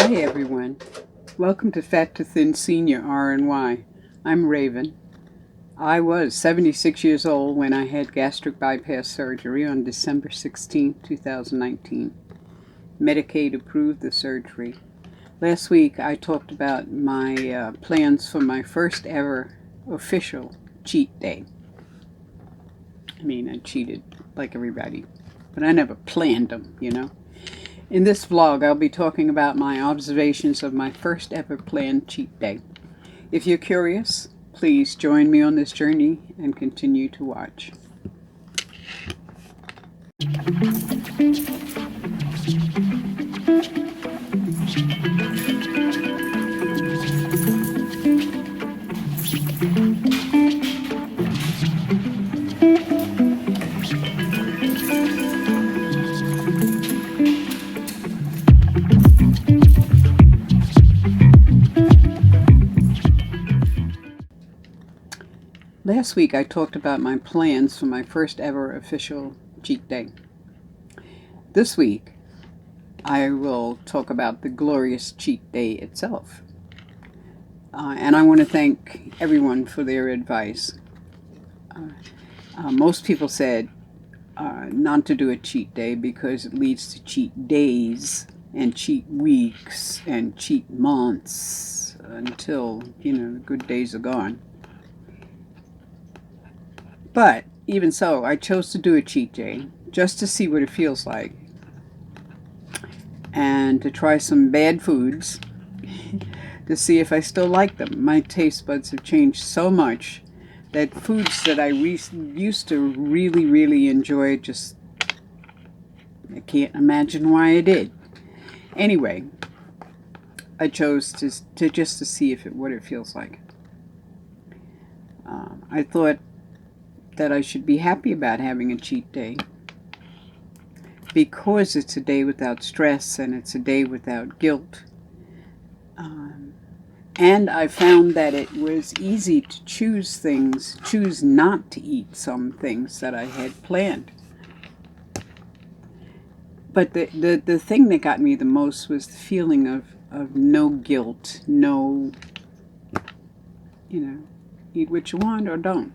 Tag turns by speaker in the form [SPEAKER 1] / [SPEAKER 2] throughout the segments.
[SPEAKER 1] Hi everyone, welcome to Fat to Thin Senior RNY. I'm Raven. I was 76 years old when I had gastric bypass surgery on December 16, 2019. Medicaid approved the surgery. Last week I talked about my plans for my first ever official cheat day. I mean, I cheated like everybody, but I never planned them, you know. In this vlog, I'll be talking about my observations of my first ever planned cheat day. If you're curious, please join me on this journey and continue to watch. Last week I talked about my plans for my first ever official cheat day. This week I will talk about the glorious cheat day itself. And I want to thank everyone for their advice. Most people said not to do a cheat day because it leads to cheat days and cheat weeks and cheat months until, the good days are gone. But even so, I chose to do a cheat day just to see what it feels like and to try some bad foods to see if I still like them. My taste buds have changed so much that foods that I used to really enjoy, I can't imagine why I did. Anyway, I chose to see what it feels like. I thought that I should be happy about having a cheat day because it's a day without stress and it's a day without guilt. And I found that it was easy to choose not to eat some things that I had planned. But the thing that got me the most was the feeling of no guilt, no, eat what you want or don't,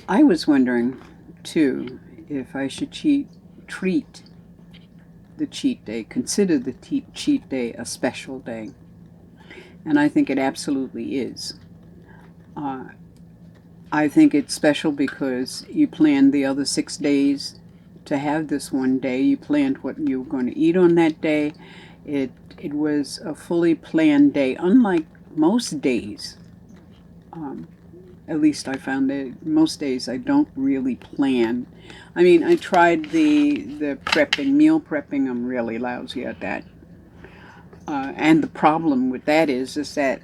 [SPEAKER 1] I was wondering, too, if I should treat the cheat day, consider the cheat day a special day. And I think it absolutely is. I think it's special because you planned the other 6 days to have this one day. You planned what you were going to eat on that day. It was a fully planned day, unlike most days. At least I found that most days I don't really plan. I mean, I tried the prepping, meal prepping. I'm really lousy at that. And the problem with that is that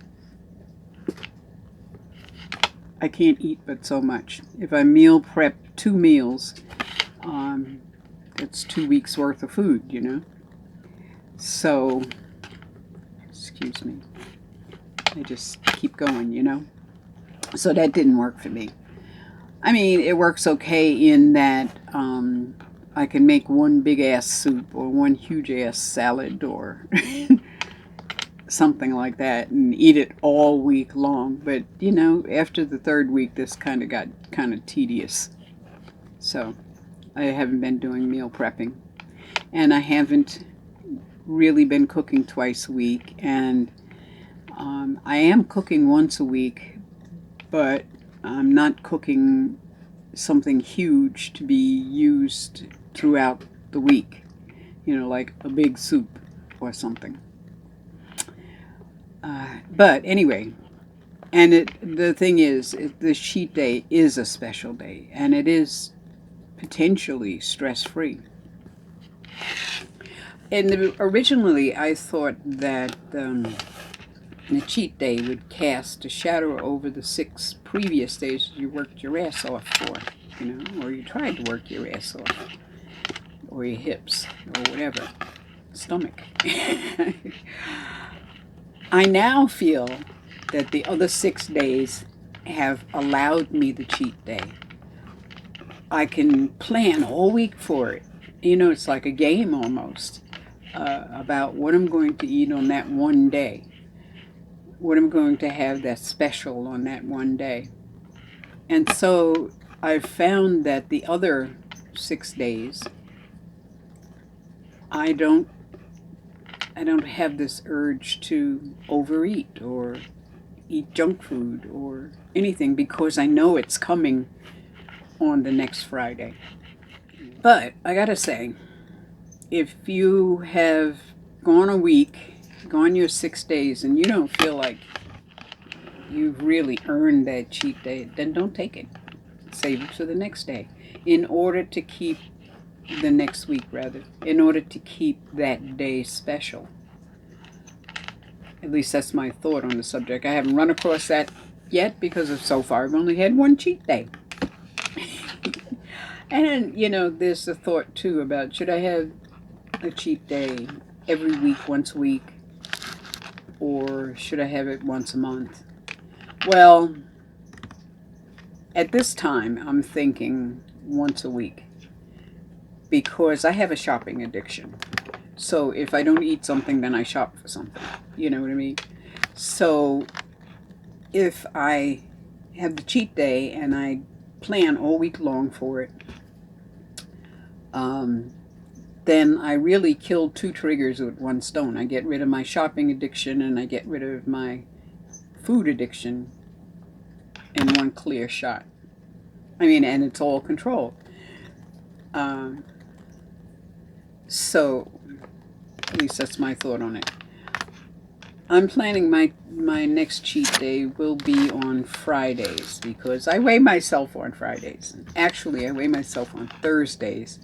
[SPEAKER 1] I can't eat but so much. If I meal prep 2 meals, it's 2 weeks worth of food, So, excuse me. I just keep going, So that didn't work for me. I mean, it works okay in that I can make one big ass soup or one huge ass salad or something like that and eat it all week long. But, after the 3rd week, this kind of got kind of tedious. So I haven't been doing meal prepping. And I haven't really been cooking twice a week. And I am cooking once a week, but I'm not cooking something huge to be used throughout the week, like a big soup or something. But anyway, and the thing is, the cheat day is a special day, and it is potentially stress-free. And originally, I thought that the cheat day would cast a shadow over the 6 previous days you worked your ass off for, or you tried to work your ass off, or your hips, or whatever, stomach. I now feel that the other 6 days have allowed me the cheat day. I can plan all week for it You know, it's like a game almost, about what I'm going to eat on that one day. What I'm going to have that's special on that one day. And so I've found that the other 6 days, I don't have this urge to overeat or eat junk food or anything, because I know it's coming on the next Friday. But I gotta say, if you have gone a week, gone your 6 days, and you don't feel like you've really earned that cheat day, then don't take it. Save it for the next day, in order to keep the next week, rather, in order to keep that day special. At least that's my thought on the subject. I haven't run across that yet, because so far I've only had one cheat day. And, you know, there's a thought too about, should I have a cheat day every week, once a week, or should I have it once a month? Well, at this time, I'm thinking once a week, because I have a shopping addiction. So if I don't eat something, then I shop for something. You know what I mean? So if I have the cheat day and I plan all week long for it, then I really kill 2 triggers with one stone. I get rid of my shopping addiction and I get rid of my food addiction in one clear shot. I mean, and it's all controlled. So at least that's my thought on it. I'm planning my next cheat day will be on Fridays, because I weigh myself on Fridays. Actually, I weigh myself on Thursdays,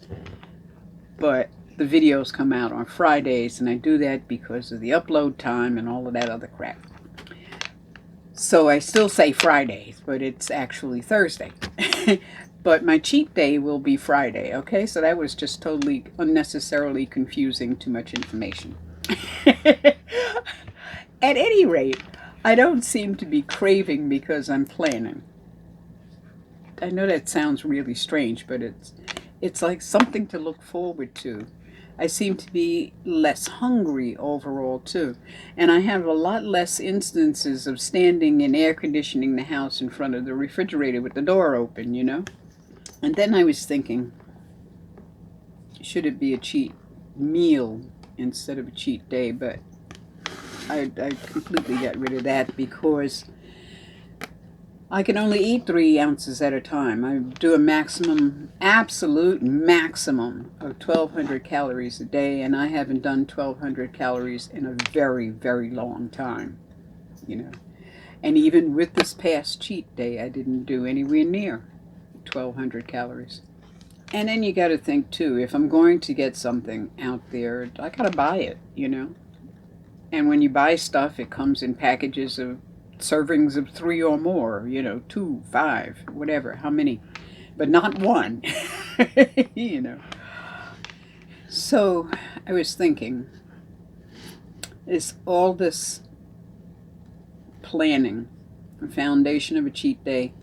[SPEAKER 1] but the videos come out on Fridays, and I do that because of the upload time and all of that other crap. So I still say Fridays, but it's actually Thursday. But my cheat day will be Friday, okay? So that was just totally unnecessarily confusing, too much information. At any rate, I don't seem to be craving because I'm planning. I know that sounds really strange, but it's like something to look forward to. I seem to be less hungry overall too. And I have a lot less instances of standing and air conditioning the house in front of the refrigerator with the door open, you know? And then I was thinking, should it be a cheat meal instead of a cheat day? But I completely got rid of that, because I can only eat 3 ounces at a time. I do a maximum, absolute maximum of 1,200 calories a day, and I haven't done 1,200 calories in a very, very long time, you know. And even with this past cheat day, I didn't do anywhere near 1,200 calories. And then you got to think too, if I'm going to get something out there, I got to buy it, you know. And when you buy stuff, it comes in packages of servings of 3 or more, you know, 2, 5, whatever, how many, but not 1, you know. So I was thinking, is all this planning the foundation of a cheat day?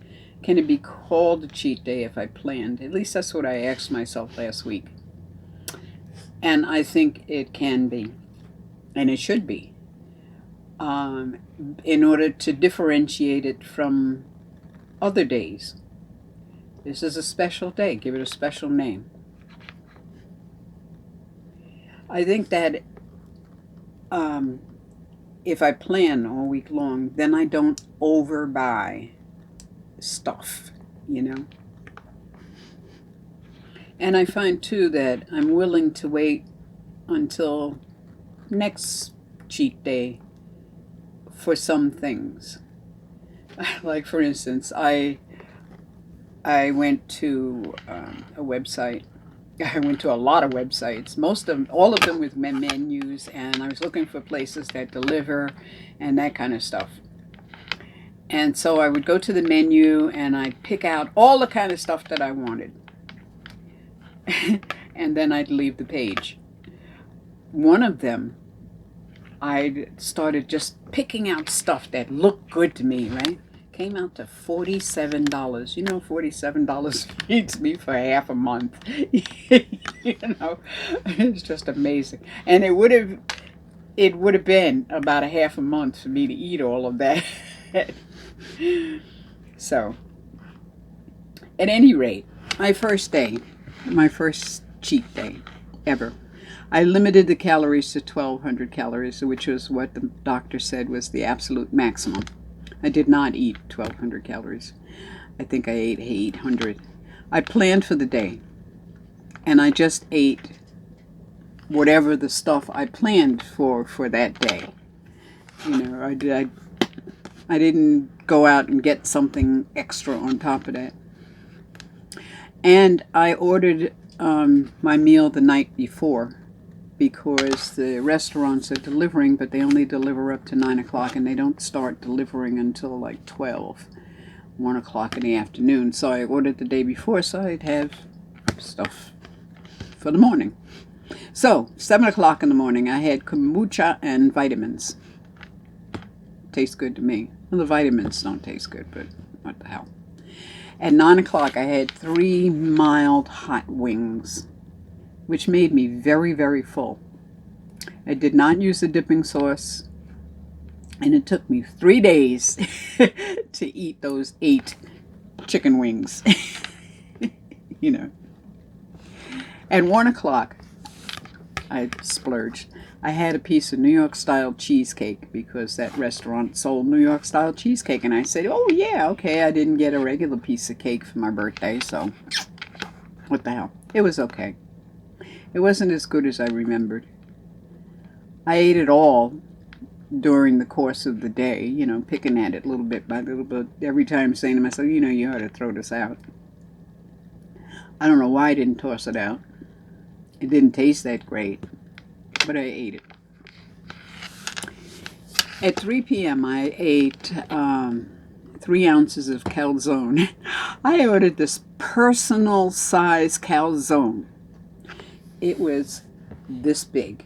[SPEAKER 1] Can it be called a cheat day if I planned? At least that's what I asked myself last week. And I think it can be. And it should be, in order to differentiate it from other days. This is a special day. Give it a special name. I think that if I plan all week long, then I don't overbuy stuff, you know. And I find too that I'm willing to wait until next cheat day for some things. Like, for instance, I went to a website. I went to a lot of websites, all of them with menus, and I was looking for places that deliver and that kind of stuff. And so I would go to the menu and I'd pick out all the kind of stuff that I wanted. And then I'd leave the page. One of them, I started just picking out stuff that looked good to me, right? came out to $47. You know, $47 feeds me for half a month. You know, it's just amazing. And it would have been about a half a month for me to eat all of that. So, at any rate, my first cheat day ever, I limited the calories to 1,200 calories, which was what the doctor said was the absolute maximum. I did not eat 1,200 calories. I think I ate 800. I planned for the day, and I just ate whatever the stuff I planned for that day. You know, I didn't go out and get something extra on top of that. And I ordered my meal the night before, because the restaurants are delivering, but they only deliver up to 9 o'clock, and they don't start delivering until like 1 o'clock in the afternoon. So I ordered the day before, so I'd have stuff for the morning. So 7 o'clock in the morning, I had kombucha and vitamins. Tastes good to me. Well, the vitamins don't taste good, but what the hell. At 9 o'clock, I had 3 mild hot wings, which made me very, very full. I did not use the dipping sauce, and it took me 3 days to eat those 8 chicken wings. You know. At 1 o'clock, I splurged. I had a piece of New York style cheesecake, because that restaurant sold New York style cheesecake, and I said, oh yeah, okay, I didn't get a regular piece of cake for my birthday, so what the hell. It was okay. It wasn't as good as I remembered. I ate it all during the course of the day, you know, picking at it little bit by little bit, every time saying to myself, you know, you ought to throw this out. I don't know why I didn't toss it out. It didn't taste that great, but I ate it. At 3 p.m. I ate 3 ounces of calzone. I ordered this personal size calzone. It was this big,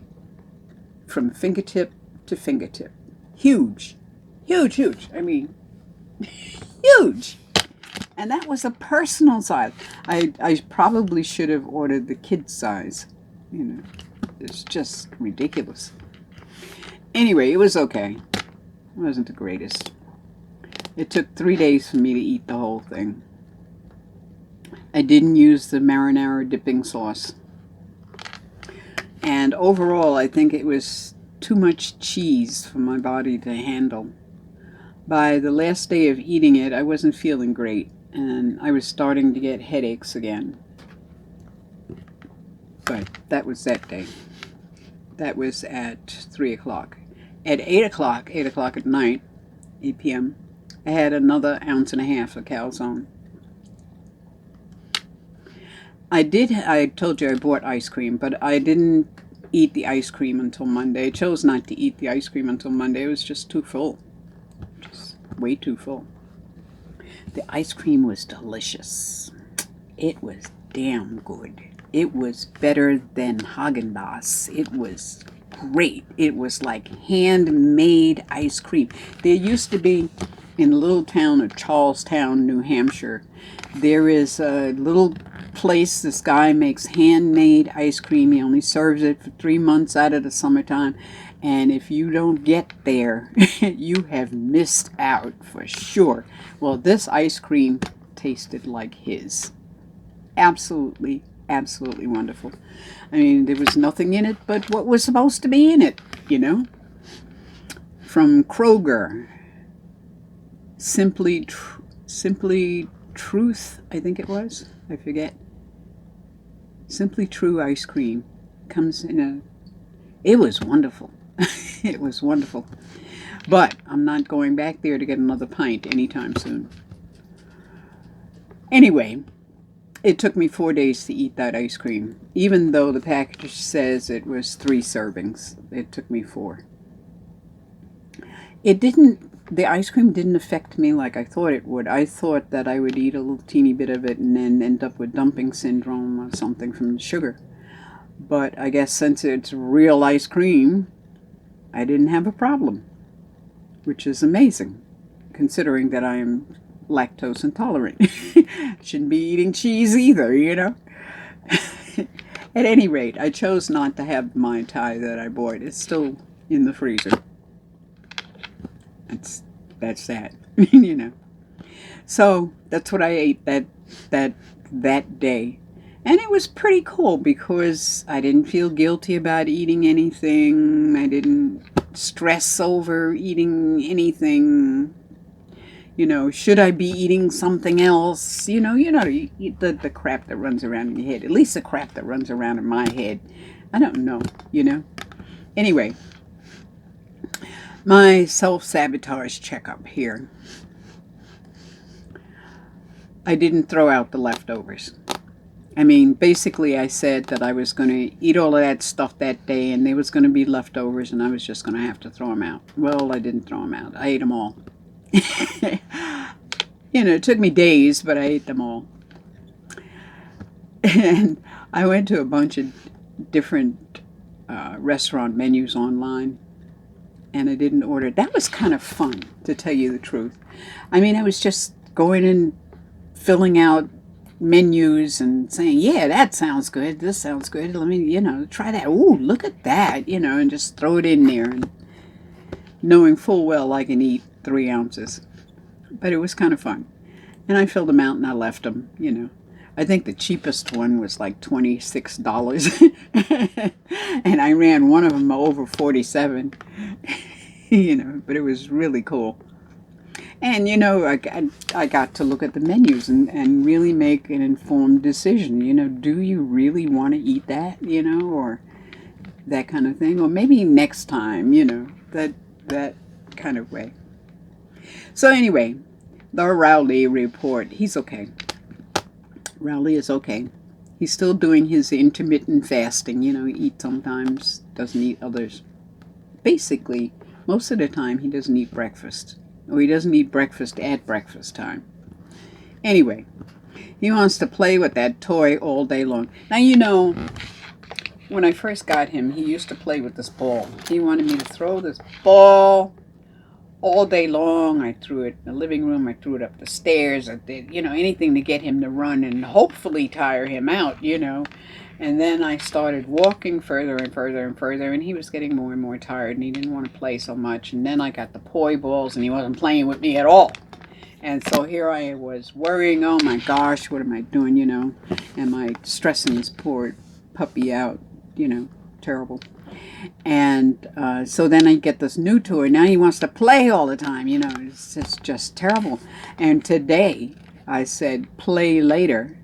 [SPEAKER 1] from fingertip to fingertip. Huge, huge, huge. I mean, huge. And that was a personal size. I probably should have ordered the kid size. You know, it's just ridiculous. Anyway, it was okay. It wasn't the greatest. It took 3 days for me to eat the whole thing. I didn't use the marinara dipping sauce. And overall, I think it was too much cheese for my body to handle. By the last day of eating it, I wasn't feeling great, and I was starting to get headaches again. But that was that day. That was at 3 o'clock. At 8 o'clock at night, 8 p.m., I had another 1.5 ounces of calzone. I told you I bought ice cream, but I didn't eat the ice cream until Monday. I chose not to eat the ice cream until Monday. It was just too full. Just way too full. The ice cream was delicious. It was damn good. It was better than 𝘁𝗿𝗄𝗆. It was great. It was like handmade ice cream. There used to be, in the little town of Charlestown, New Hampshire, there is a little place. This guy makes handmade ice cream. He only serves it for 3 months out of the summertime. And if you don't get there, you have missed out for sure. Well, this ice cream tasted like his. Absolutely, absolutely wonderful. I mean, there was nothing in it but what was supposed to be in it, you know. From Kroger, Simply Truth, I think it was. I forget. Simply True ice cream comes in a... It was wonderful. It was wonderful. But I'm not going back there to get another pint anytime soon. Anyway, it took me 4 days to eat that ice cream. Even though the package says it was 3 servings, it took me 4. The ice cream didn't affect me like I thought it would. I thought that I would eat a little teeny bit of it and then end up with dumping syndrome or something from the sugar. But I guess since it's real ice cream, I didn't have a problem, which is amazing. considering that I am lactose intolerant. Shouldn't be eating cheese either, you know. At any rate, I chose not to have my Thai that I bought. It's still in the freezer. That's that, you know. So that's what I ate that day. And it was pretty cool because I didn't feel guilty about eating anything. I didn't stress over eating anything. You know, should I be eating something else? You know, the crap that runs around in your head. At least the crap that runs around in my head. I don't know, you know. Anyway, my self-sabotage checkup here. I didn't throw out the leftovers. I mean, basically I said that I was going to eat all of that stuff that day and there was going to be leftovers and I was just going to have to throw them out. Well, I didn't throw them out. I ate them all. You know, it took me days, but I ate them all. And I went to a bunch of different restaurant menus online and I didn't order. That was kind of fun, to tell you the truth. I mean, I was just going and filling out menus and saying, yeah, that sounds good, this sounds good, let me, you know, try that, ooh, look at that, you know, and just throw it in there, and knowing full well I can eat 3 ounces. But it was kind of fun. And I filled them out and I left them, you know. I think the cheapest one was like $26. And I ran one of them over 47. You know, but it was really cool. And, you know, I got to look at the menus and really make an informed decision. You know, do you really want to eat that, you know, or that kind of thing? Or maybe next time, you know, that kind of way. So anyway, the Rowley report, he's okay. Rowley is okay. He's still doing his intermittent fasting, you know, he eats sometimes, doesn't eat others. Basically, most of the time he doesn't eat breakfast. Or he doesn't eat breakfast at breakfast time. Anyway, he wants to play with that toy all day long. Now, you know, when I first got him, he used to play with this ball. He wanted me to throw this ball all day long. I threw it in the living room. I threw it up the stairs. I did, you know, anything to get him to run and hopefully tire him out, you know. And then I started walking further and further and further, and he was getting more and more tired, and he didn't want to play so much. And then I got the poi balls, and he wasn't playing with me at all. And so here I was worrying, oh my gosh, what am I doing, you know? Am I stressing this poor puppy out, you know? Terrible. And so then I get this new toy. Now he wants to play all the time, you know. It's just terrible. And today I said, play later,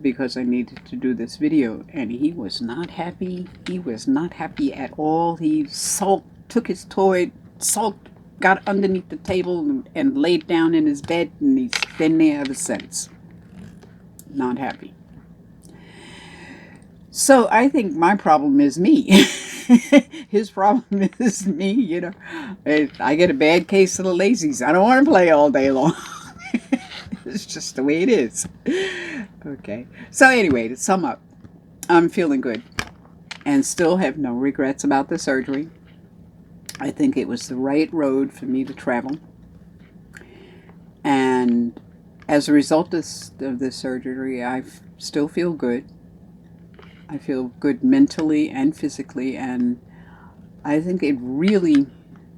[SPEAKER 1] because I needed to do this video, and he was not happy. He was not happy at all. He sulked, took his toy, sulked, got underneath the table and laid down in his bed, and he's been there ever since. Not happy. So I think my problem is me. His problem is me, you know. I get a bad case of the lazies. I don't want to play all day long. It's just the way it is. Okay. So anyway, to sum up, I'm feeling good and still have no regrets about the surgery. I think it was the right road for me to travel. And as a result of this surgery, I still feel good. I feel good mentally and physically, and I think it really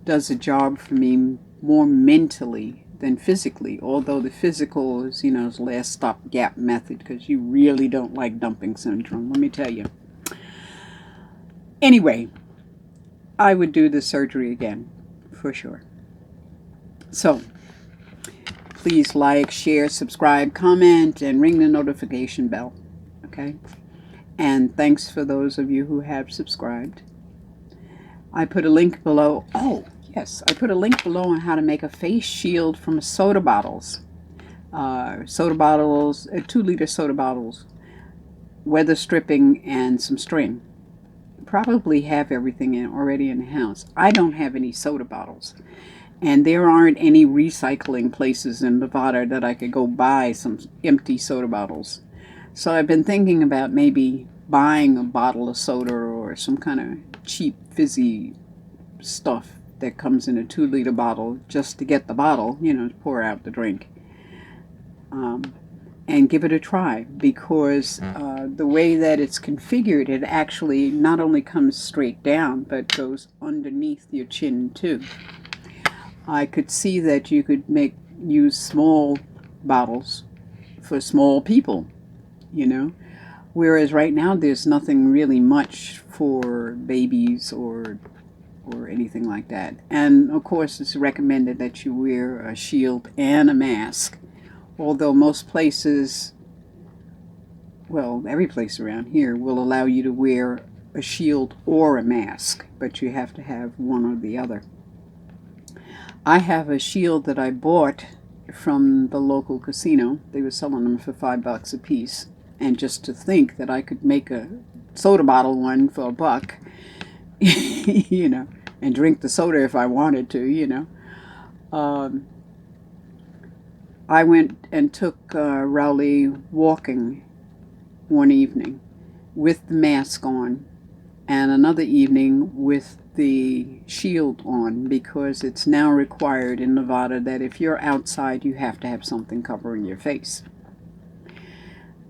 [SPEAKER 1] does a job for me more mentally than physically, although the physical is, you know, is last stopgap method, because you really don't like dumping syndrome, let me tell you. Anyway, I would do the surgery again, for sure. So, please like, share, subscribe, comment, and ring the notification bell, okay? And thanks for those of you who have subscribed. I put a link below. Oh, yes, I put a link below on how to make a face shield from soda bottles. 2-liter soda bottles, weather stripping, and some string. Probably have everything already in the house. I don't have any soda bottles. And there aren't any recycling places in Nevada that I could go buy some empty soda bottles. So I've been thinking about maybe buying a bottle of soda or some kind of cheap fizzy stuff that comes in a 2-liter bottle just to get the bottle, you know, to pour out the drink. And give it a try, because the way that it's configured, it actually not only comes straight down, but goes underneath your chin too. I could see that you could use small bottles for small people, you know, whereas right now there's nothing really much for babies or anything like that. And of course it's recommended that you wear a shield and a mask, although most places, well, every place around here will allow you to wear a shield or a mask, but you have to have one or the other. I have a shield that I bought from the local casino. They were selling them for $5 a piece, and just to think that I could make a soda bottle one for $1, you know, and drink the soda if I wanted to, you know. I went and took Rowley walking one evening with the mask on, and another evening with the shield on, because it's now required in Nevada that if you're outside you have to have something covering your face.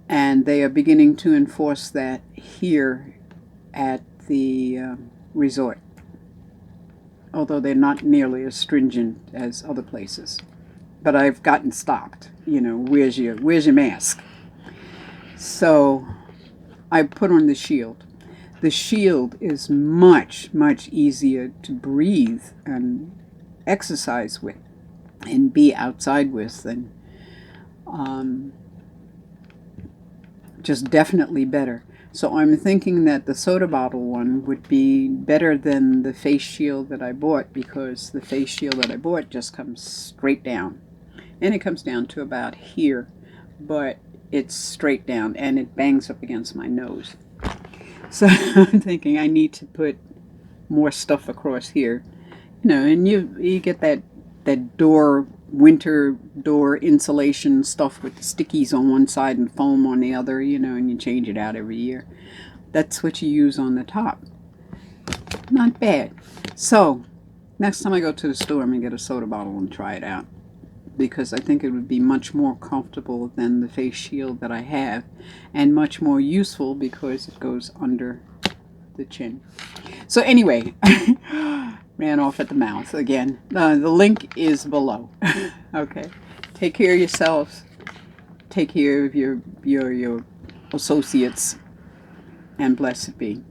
[SPEAKER 1] And they are beginning to enforce that here at the resort, although they're not nearly as stringent as other places. But I've gotten stopped, you know, where's your mask? So I put on the shield. The shield is much, much easier to breathe and exercise with and be outside with than just definitely better. So I'm thinking that the soda bottle one would be better than the face shield that I bought, because the face shield that I bought just comes straight down. And it comes down to about here, but it's straight down and it bangs up against my nose. So I'm thinking I need to put more stuff across here, you know, and you get that winter door insulation stuff with the stickies on one side and foam on the other, you know, and you change it out every year. That's what you use on the top. Not bad. So next time I go to the store, I'm gonna get a soda bottle and try it out, because I think it would be much more comfortable than the face shield that I have, and much more useful because it goes under the chin. So anyway, ran off at the mouth again. The link is below. Okay, take care of yourselves, take care of your associates, and blessed be.